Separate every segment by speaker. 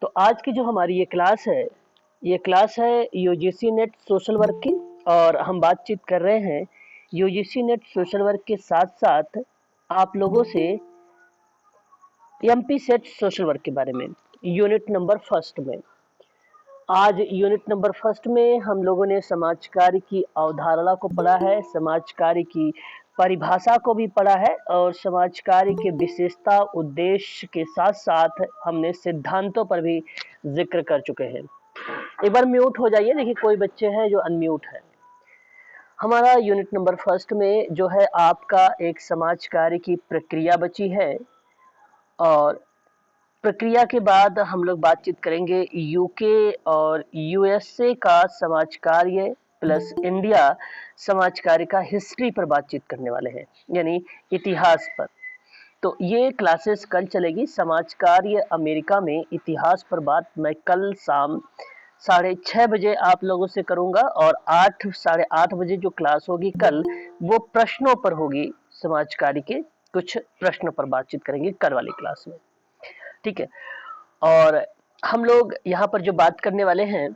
Speaker 1: तो आज की जो हमारी ये क्लास है यूजीसी नेट सोशल वर्क की। और हम बातचीत कर रहे हैं यूजीसी नेट सोशल वर्क के साथ साथ आप लोगों से एमपी सेट सोशल वर्क के बारे में यूनिट नंबर फर्स्ट में। आज यूनिट नंबर फर्स्ट में हम लोगों ने समाज कार्य की अवधारणा को पढ़ा है, समाज कार्य की परिभाषा को भी पढ़ा है और समाज कार्य के विशेषता उद्देश्य के साथ साथ हमने सिद्धांतों पर भी जिक्र कर चुके हैं। एक बार म्यूट हो जाइए, देखिए कोई बच्चे हैं जो अनम्यूट है। हमारा यूनिट नंबर फर्स्ट में जो है आपका एक समाज कार्य की प्रक्रिया बची है और प्रक्रिया के बाद हम लोग बातचीत करेंगे यूके और यूएसए का समाज कार्य प्लस इंडिया समाज कार्य का हिस्ट्री पर बातचीत करने वाले हैं, यानी इतिहास पर। तो ये क्लासेस कल चलेगी, समाज कार्य अमेरिका में इतिहास पर बात मैं कल शाम 6:30 बजे आप लोगों से करूंगा और 8 साढ़े 8 बजे जो क्लास होगी कल वो प्रश्नों पर होगी। समाज कार्य के कुछ प्रश्नों पर बातचीत करेंगे कल वाली क्लास में, ठीक है। और हम लोग यहाँ पर जो बात करने वाले हैं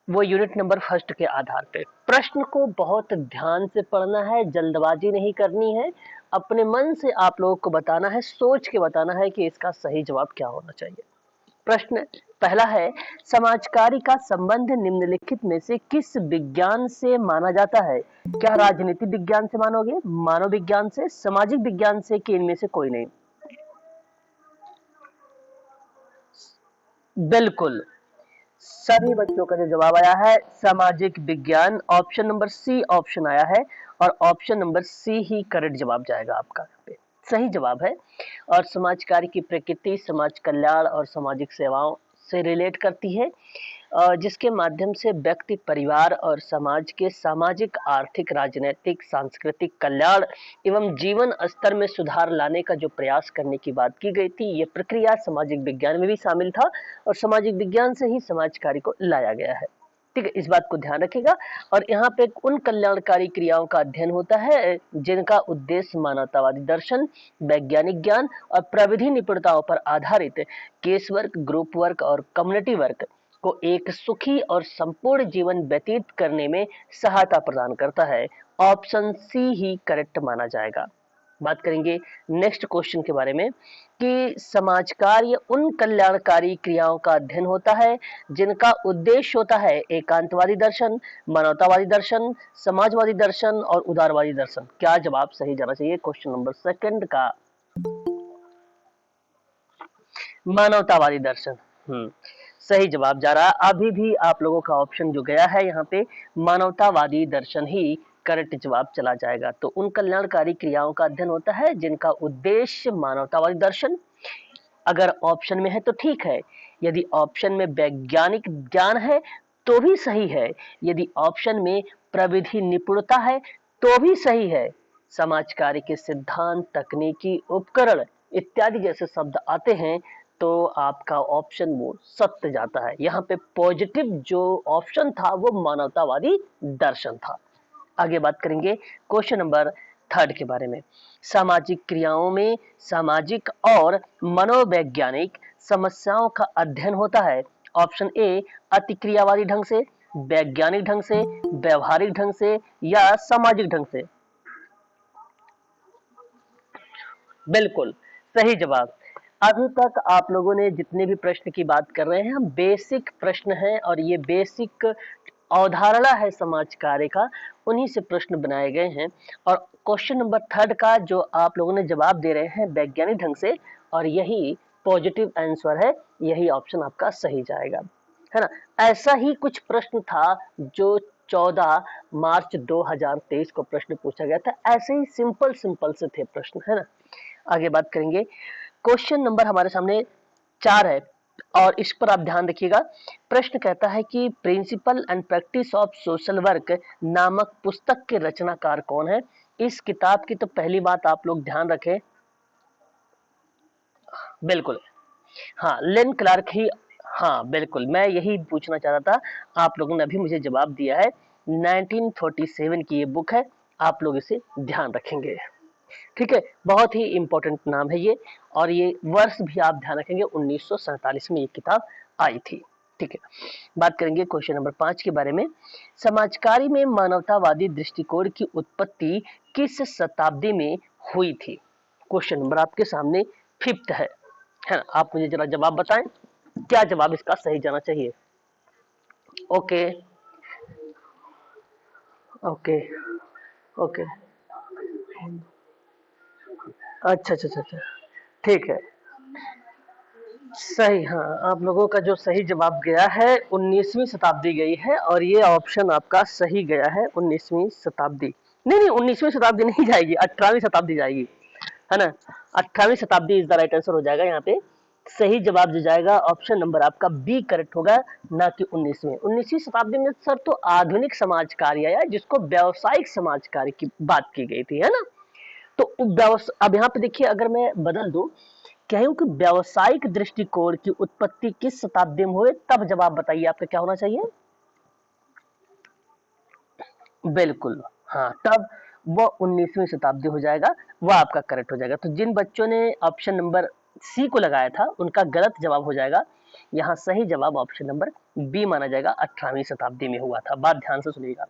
Speaker 1: वो यूनिट नंबर फर्स्ट के आधार पे प्रश्न को बहुत ध्यान से पढ़ना है, जल्दबाजी नहीं करनी है, अपने मन से आप लोगों को बताना है, सोच के बताना है कि इसका सही जवाब क्या होना चाहिए। प्रश्न पहला है, समाज कार्य का संबंध निम्नलिखित में से किस विज्ञान से माना जाता है? क्या राजनीति विज्ञान से मानोगे, मानव विज्ञान से, सामाजिक विज्ञान से, कि इनमें से कोई नहीं? बिल्कुल, सभी बच्चों का जो जवाब आया है सामाजिक विज्ञान, ऑप्शन नंबर सी ऑप्शन आया है और ऑप्शन नंबर सी ही करेक्ट जवाब जाएगा आपका, यहाँ पे सही जवाब है। और समाज कार्य की प्रकृति समाज कल्याण और सामाजिक सेवाओं से रिलेट करती है, जिसके माध्यम से व्यक्ति, परिवार और समाज के सामाजिक, आर्थिक, राजनीतिक, सांस्कृतिक कल्याण एवं जीवन स्तर में सुधार लाने का जो प्रयास करने की बात की गई थी, ये प्रक्रिया सामाजिक विज्ञान में भी शामिल था और सामाजिक विज्ञान से ही समाज कार्य को लाया गया है, ठीक है। इस बात को ध्यान रखिएगा। और यहाँ पे उन कल्याणकारी क्रियाओं का अध्ययन होता है जिनका उद्देश्य मानवतावादी दर्शन, वैज्ञानिक ज्ञान और प्रविधि निपुणताओं पर आधारित केस वर्क, ग्रुप वर्क और कम्युनिटी वर्क को एक सुखी और संपूर्ण जीवन व्यतीत करने में सहायता प्रदान करता है। ऑप्शन सी ही करेक्ट माना जाएगा। बात करेंगे नेक्स्ट क्वेश्चन के बारे में कि समाज कार्य उन कल्याणकारी क्रियाओं का अध्ययन होता है जिनका उद्देश्य होता है एकांतवादी दर्शन, मानवतावादी दर्शन, समाजवादी दर्शन और उदारवादी दर्शन। क्या जवाब सही जाना चाहिए क्वेश्चन नंबर सेकंड का? मानवतावादी दर्शन सही जवाब जा रहा। अभी भी आप लोगों का ऑप्शन जो गया है यहाँ पे मानवतावादी दर्शन ही करेक्ट जवाब चला जाएगा। तो उन कल्याणकारी क्रियाओं का अध्ययन होता है जिनका उद्देश्य मानवतावादी दर्शन, अगर ऑप्शन में है तो ठीक है, यदि ऑप्शन में वैज्ञानिक ज्ञान है तो भी सही है, यदि ऑप्शन में प्रविधि निपुणता है तो भी सही है, समाज कार्य के सिद्धांत, तकनीकी उपकरण इत्यादि जैसे शब्द आते हैं तो आपका ऑप्शन वो सत्य जाता है। यहाँ पे पॉजिटिव जो ऑप्शन था वो मानवतावादी दर्शन था। आगे बात करेंगे क्वेश्चन नंबर थर्ड के बारे में। सामाजिक क्रियाओं में सामाजिक और मनोवैज्ञानिक समस्याओं का अध्ययन होता है। ऑप्शन ए अतिक्रियावादी ढंग से, वैज्ञानिक ढंग से, व्यवहारिक ढंग से या सामाजिक ढंग से। बिल्कुल सही जवाब। अभी तक आप लोगों ने जितने भी प्रश्न की बात कर रहे हैं हम बेसिक प्रश्न हैं और ये बेसिक अवधारणा है समाज कार्य का, उन्हीं से प्रश्न बनाए गए हैं। और क्वेश्चन नंबर थर्ड का जो आप लोगों ने जवाब दे रहे हैं वैज्ञानिक ढंग से, और यही पॉजिटिव आंसर है, यही ऑप्शन आपका सही जाएगा, है ना। ऐसा ही कुछ प्रश्न था जो 14 मार्च 2023 को प्रश्न पूछा गया था, ऐसे ही सिंपल सिंपल से थे प्रश्न, है ना। आगे बात करेंगे, क्वेश्चन नंबर हमारे सामने 4 है और इस पर आप ध्यान रखिएगा। प्रश्न कहता है कि principle and practice of social work नामक पुस्तक के रचनाकार कौन है? इस किताब की तो पहली बात आप लोग ध्यान रखें, बिल्कुल हाँ लेन क्लार्क ही, हाँ बिल्कुल मैं यही पूछना चाह रहा था, आप लोगों ने अभी मुझे जवाब दिया है। 1947 की ये बुक है, आप लोग इसे ध्यान रखेंगे। ठीक है, बहुत ही इंपॉर्टेंट नाम है ये, और ये वर्ष भी आप ध्यान रखेंगे 1947 में ये किताब आई थी। ठीक है, बात करेंगे क्वेश्चन नंबर 5 के बारे में। समाजकारी में मानवतावादी दृष्टिकोण की उत्पत्ति किस शताब्दी में हुई थी? क्वेश्चन नंबर आपके सामने फिफ्थ है ना? आप मुझे जरा जवाब बताएं, क्या जवाब इसका सही जाना चाहिए? ओके ओके ओके, अच्छा अच्छा अच्छा अच्छा, ठीक है, सही, हाँ, आप लोगों का जो सही जवाब गया है 19वीं शताब्दी गई है, और ये ऑप्शन आपका सही गया है 19वीं शताब्दी। नहीं नहीं, 19वीं शताब्दी नहीं जाएगी, 18वीं शताब्दी जाएगी, है ना? 18वीं शताब्दी इज द राइट आंसर हो जाएगा यहाँ पे। सही जवाब जो जाएगा ऑप्शन नंबर आपका बी करेक्ट होगा, ना कि 19वीं। 19वीं शताब्दी में सर तो आधुनिक समाज कार्य आया, जिसको व्यावसायिक समाज कार्य की बात की गई थी, है ना? तो अब यहाँ पे देखिए, अगर मैं बदल दूं, कहूं कि व्यावसायिक दृष्टिकोण की उत्पत्ति किस शताब्दी में हुए, तब जवाब बताइए आपका क्या होना चाहिए? बिल्कुल, हाँ, तब वो 19वीं शताब्दी हो जाएगा, वो आपका करेक्ट हो जाएगा। तो जिन बच्चों ने ऑप्शन नंबर सी को लगाया था, उनका गलत जवाब हो जाएगा। यहाँ सही जवाब ऑप्शन नंबर बी माना जाएगा, 18वीं शताब्दी में हुआ था। बात ध्यान से सुनिएगा,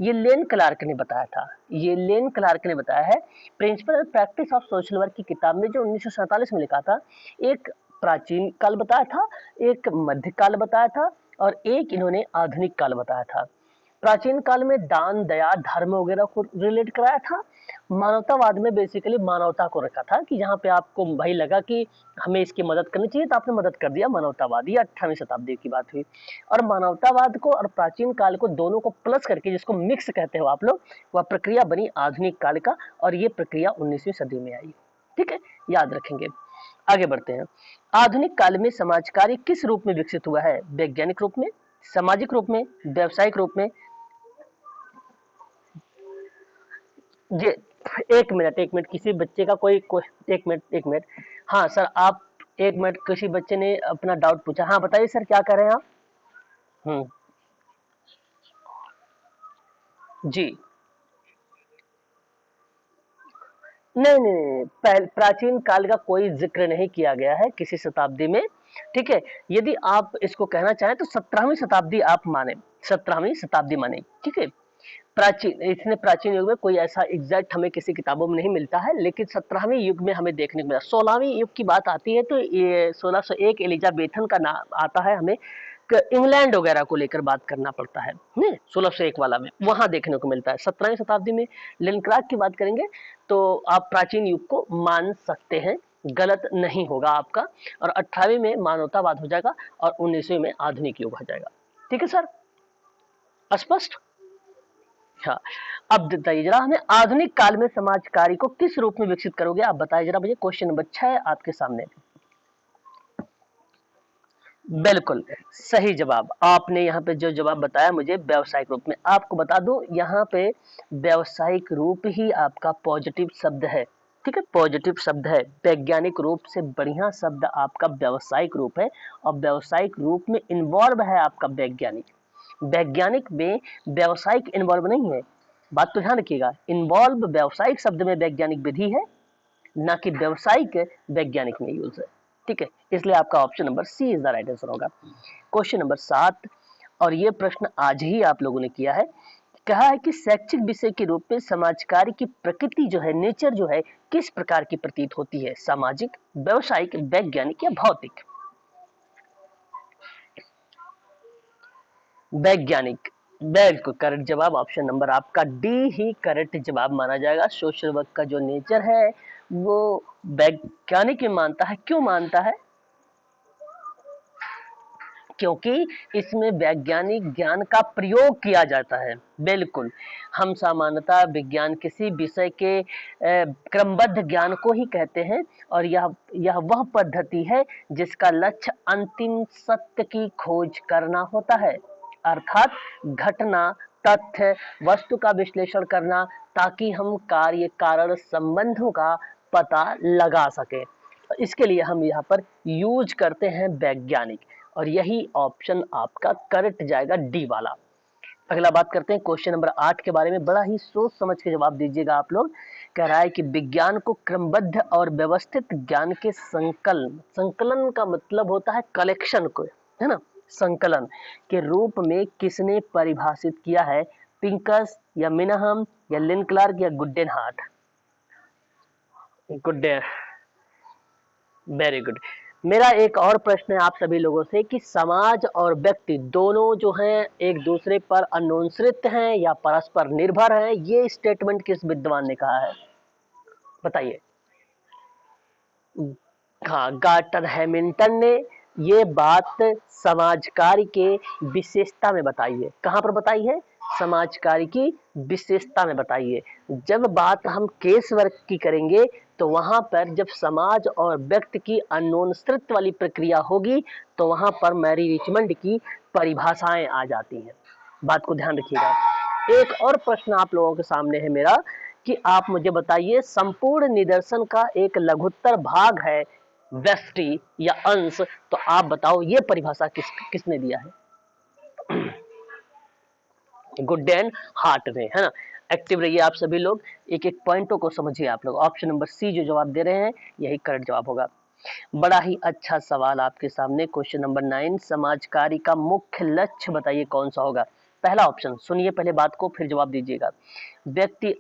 Speaker 1: ये लेन क्लार्क ने बताया था, ये लेन क्लार्क ने बताया है, principle and practice of social work की किताब में, जो 1947 में लिखा था। एक प्राचीन काल बताया था, एक मध्यकाल बताया था, और एक इन्होंने आधुनिक काल बताया था। प्राचीन काल में दान, दया, धर्म वगैरह को रिलेट कराया था। मानवतावाद में बेसिकली मानवता को रखा था, कि जहाँ पे आपको भाई लगा कि हमें इसकी मदद करनी चाहिए, तो आपने मदद कर दिया, मानवतावाद। ये 18वीं शताब्दी की बात हुई। और मानवतावाद को और प्राचीन काल को दोनों को प्लस करके, जिसको मिक्स कहते हो आप लोग, वह प्रक्रिया बनी आधुनिक काल का, और ये प्रक्रिया 19वीं सदी में आई। ठीक है, याद रखेंगे। आगे बढ़ते हैं। आधुनिक काल में समाज कार्य किस रूप में विकसित हुआ है? वैज्ञानिक रूप में, सामाजिक रूप में, व्यावसायिक रूप में? जी, एक मिनट, किसी बच्चे का एक मिनट, एक मिनट। हाँ सर, आप एक मिनट, किसी बच्चे ने अपना डाउट पूछा। हाँ बताइए सर, क्या कर रहे हैं आप? हम्म, जी, नहीं नहीं नहीं, प्राचीन काल का कोई जिक्र नहीं किया गया है किसी शताब्दी में। ठीक है, यदि आप इसको कहना चाहें तो 17वीं शताब्दी आप माने, 17वीं शताब्दी माने। ठीक है, प्राचीन, इसने प्राचीन युग में कोई ऐसा एग्जैक्ट हमें किसी किताबों में नहीं मिलता है, लेकिन 17वें युग में हमें देखने को मिला। 16वीं युग की बात आती है तो ये 1601 एलिजाबेथन का नाम आता है हमें, इंग्लैंड वगैरह को लेकर बात करना पड़ता है, नहीं 1601 वाला में वहां देखने को मिलता है। 17वीं शताब्दी में लेनिनग्राड की बात करेंगे तो आप प्राचीन युग को मान सकते हैं, गलत नहीं होगा आपका। और 18वीं में मानवतावाद हो जाएगा, और 19वीं में आधुनिक युग हो जाएगा। ठीक है सर, स्पष्ट? हाँ, अब बताइए जरा, हमें आधुनिक काल में समाज कार्य को किस रूप में विकसित करोगे? आप बताइए जरा मुझे। क्वेश्चन नंबर 6 आपके सामने। बिल्कुल सही जवाब आपने यहाँ पे जो जवाब बताया मुझे, व्यावसायिक रूप में। आपको बता दूं, यहाँ पे व्यावसायिक रूप ही आपका पॉजिटिव शब्द है। ठीक है, पॉजिटिव शब्द है, वैज्ञानिक रूप से बढ़िया शब्द आपका व्यावसायिक रूप है। और व्यावसायिक रूप में इन्वॉल्व है आपका वैज्ञानिक। वैज्ञानिक में व्यावसायिक इन्वॉल्व नहीं है, बात तो ध्यान रखिएगा। इन्वॉल्व व्यावसायिक शब्द में वैज्ञानिक विधि है, ना कि व्यावसायिक वैज्ञानिक में यूज है। ठीक है, इसलिए आपका option number C is the right answer होगा। क्वेश्चन नंबर 7, और ये प्रश्न आज ही आप लोगों ने किया है। कहा है कि शैक्षिक विषय के रूप में समाज कार्य की प्रकृति जो है, नेचर जो है, किस प्रकार की प्रतीत होती है? सामाजिक, व्यवसायिक, वैज्ञानिक या भौतिक? वैज्ञानिक, बिल्कुल करेक्ट जवाब, ऑप्शन नंबर आपका डी ही करेक्ट जवाब माना जाएगा। सोशल वर्क का जो नेचर है वो वैज्ञानिक ही मानता है। क्यों मानता है? क्योंकि इसमें वैज्ञानिक ज्ञान का प्रयोग किया जाता है। बिल्कुल, हम सामान्यतः विज्ञान किसी विषय के क्रमबद्ध ज्ञान को ही कहते हैं, और यह वह पद्धति है जिसका लक्ष्य अंतिम सत्य की खोज करना होता है। अर्थात घटना, तथ्य, वस्तु का विश्लेषण करना, ताकि हम कार्य कारण संबंधों का पता लगा सके। इसके लिए हम यहाँ पर यूज करते हैं वैज्ञानिक, और यही ऑप्शन आपका करेक्ट जाएगा, डी वाला। अगला बात करते हैं क्वेश्चन नंबर 8 के बारे में। बड़ा ही सोच समझ के जवाब दीजिएगा आप लोग। कह रहा है कि विज्ञान को क्रमबद्ध और व्यवस्थित ज्ञान के संकलन, संकलन का मतलब होता है कलेक्शन को, है ना, संकलन के रूप में किसने परिभाषित किया है? पिंकस या मिनहम या लिन क्लार्क या गुडेनहार्ट? गुडे वेरी गुड। मेरा एक और प्रश्न है आप सभी लोगों से कि समाज और व्यक्ति दोनों जो हैं एक दूसरे पर अनुसृत हैं या परस्पर निर्भर हैं, ये स्टेटमेंट किस विद्वान ने कहा है? बताइए। हाँ, गार्टर हैमिल्टन ने ये बात समाज कार्य के विशेषता में बताई है। कहाँ पर बताई है? समाज कार्य की विशेषता में बताई है। जब बात हम केस वर्क की करेंगे तो वहां पर जब समाज और व्यक्ति की अन्योन्यश्रित वाली प्रक्रिया होगी तो वहां पर मैरी रिचमंड की परिभाषाएं आ जाती हैं। बात को ध्यान रखिएगा। एक और प्रश्न आप लोगों के सामने है मेरा कि आप मुझे बताइए, संपूर्ण निदर्शन का एक लघुत्तर भाग है व्यष्टि या अंश, तो आप बताओ ये परिभाषा किसने दिया है? गुडेन हार्ट ने, है ना। एक्टिव रहिए आप सभी लोग, एक एक पॉइंटों को समझिए आप लोग। ऑप्शन नंबर सी जो जवाब दे रहे हैं यही करेक्ट जवाब होगा। बड़ा ही अच्छा सवाल आपके सामने, क्वेश्चन नंबर 9, समाज कार्य का मुख्य लक्ष्य बताइए कौन सा होगा? पहला ऑप्शन सुनिए पहले बात को फिर जवाब दीजिएगा। व्यक्ति